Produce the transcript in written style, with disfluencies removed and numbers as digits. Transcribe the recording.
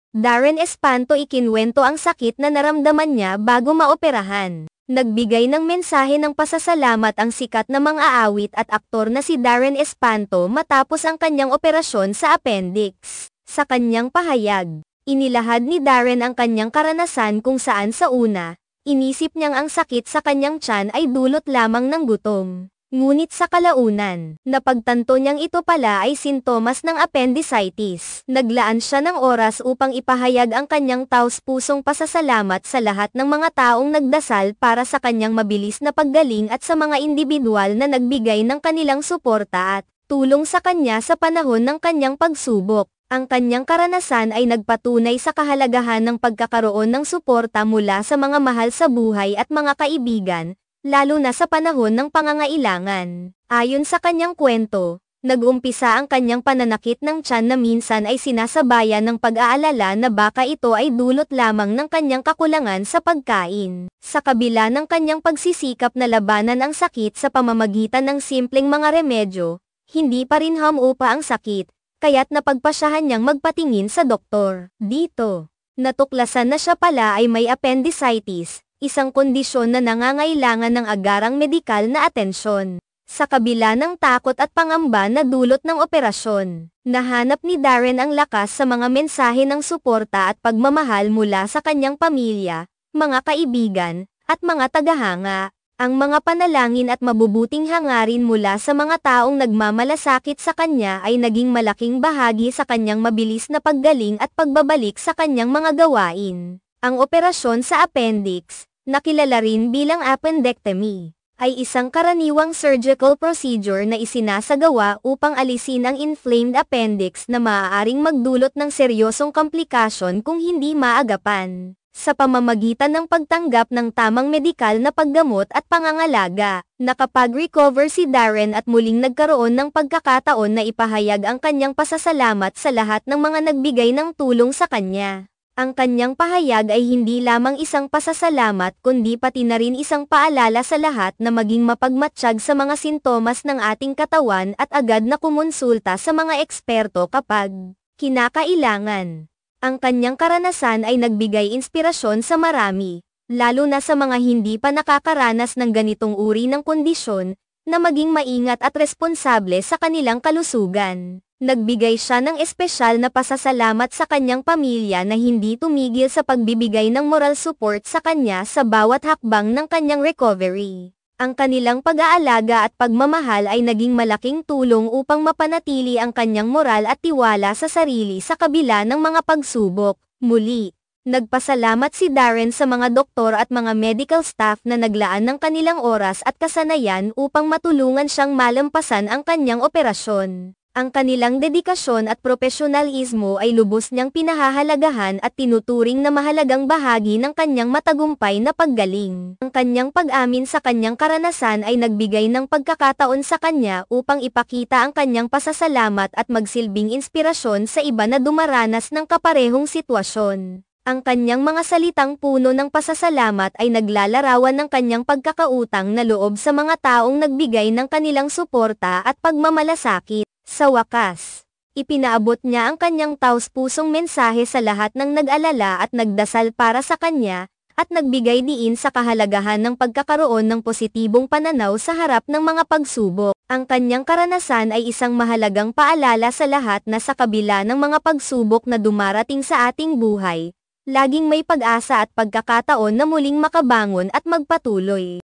Darren Espanto ikinwento ang sakit na naramdaman niya bago maoperahan. Nagbigay ng mensahe ng pasasalamat ang sikat na mang-aawit at aktor na si Darren Espanto matapos ang kanyang operasyon sa appendix. Sa kanyang pahayag, inilahad ni Darren ang kanyang karanasan kung saan sa una, inisip niyang ang sakit sa kanyang tiyan ay dulot lamang ng gutom. Ngunit sa kalaunan, napagtanto niyang ito pala ay sintomas ng appendicitis. Naglaan siya ng oras upang ipahayag ang kanyang taos-pusong pasasalamat sa lahat ng mga taong nagdasal para sa kanyang mabilis na paggaling at sa mga individual na nagbigay ng kanilang suporta at tulong sa kanya sa panahon ng kanyang pagsubok. Ang kanyang karanasan ay nagpatunay sa kahalagahan ng pagkakaroon ng suporta mula sa mga mahal sa buhay at mga kaibigan, lalo na sa panahon ng pangangailangan. Ayon sa kanyang kwento, nag-umpisa ang kanyang pananakit ng tiyan na minsan ay sinasabayan ng pag-aalala na baka ito ay dulot lamang ng kanyang kakulangan sa pagkain. Sa kabila ng kanyang pagsisikap na labanan ang sakit sa pamamagitan ng simpleng mga remedyo, hindi pa rin humupa ang sakit, kaya't napagpasyahan niyang magpatingin sa doktor. Dito, natuklasan na siya pala ay may appendicitis, isang kondisyon na nangangailangan ng agarang medikal na atensyon. Sa kabila ng takot at pangamba na dulot ng operasyon, nahanap ni Darren ang lakas sa mga mensahe ng suporta at pagmamahal mula sa kanyang pamilya, mga kaibigan, at mga tagahanga. Ang mga panalangin at mabubuting hangarin mula sa mga taong nagmamalasakit sa kanya ay naging malaking bahagi sa kanyang mabilis na paggaling at pagbabalik sa kanyang mga gawain. Ang operasyon sa appendix, na kilala rin bilang appendectomy, ay isang karaniwang surgical procedure na isinasagawa upang alisin ang inflamed appendix na maaaring magdulot ng seryosong komplikasyon kung hindi maagapan. Sa pamamagitan ng pagtanggap ng tamang medikal na paggamot at pangangalaga, nakapag-recover si Darren at muling nagkaroon ng pagkakataon na ipahayag ang kanyang pasasalamat sa lahat ng mga nagbigay ng tulong sa kanya. Ang kanyang pahayag ay hindi lamang isang pasasalamat kundi pati na rin isang paalala sa lahat na maging mapagmatsyag sa mga sintomas ng ating katawan at agad na kumonsulta sa mga eksperto kapag kinakailangan. Ang kanyang karanasan ay nagbigay inspirasyon sa marami, lalo na sa mga hindi pa nakakaranas ng ganitong uri ng kondisyon, na maging maingat at responsable sa kanilang kalusugan. Nagbigay siya ng espesyal na pasasalamat sa kanyang pamilya na hindi tumigil sa pagbibigay ng moral support sa kanya sa bawat hakbang ng kanyang recovery. Ang kanilang pag-aalaga at pagmamahal ay naging malaking tulong upang mapanatili ang kanyang moral at tiwala sa sarili sa kabila ng mga pagsubok. Muli, nagpasalamat si Darren sa mga doktor at mga medical staff na naglaan ng kanilang oras at kasanayan upang matulungan siyang malampasan ang kanyang operasyon. Ang kanilang dedikasyon at propesyonalismo ay lubos niyang pinahahalagahan at tinuturing na mahalagang bahagi ng kanyang matagumpay na paggaling. Ang kanyang pag-amin sa kanyang karanasan ay nagbigay ng pagkakataon sa kanya upang ipakita ang kanyang pasasalamat at magsilbing inspirasyon sa iba na dumaranas ng kaparehong sitwasyon. Ang kanyang mga salitang puno ng pasasalamat ay naglalarawan ng kanyang pagkakautang na loob sa mga taong nagbigay ng kanilang suporta at pagmamalasakit. Sa wakas, ipinaabot niya ang kanyang taos-pusong mensahe sa lahat ng nag-alala at nagdasal para sa kanya, at nagbigay diin sa kahalagahan ng pagkakaroon ng positibong pananaw sa harap ng mga pagsubok. Ang kanyang karanasan ay isang mahalagang paalala sa lahat na sa kabila ng mga pagsubok na dumarating sa ating buhay, laging may pag-asa at pagkakataon na muling makabangon at magpatuloy.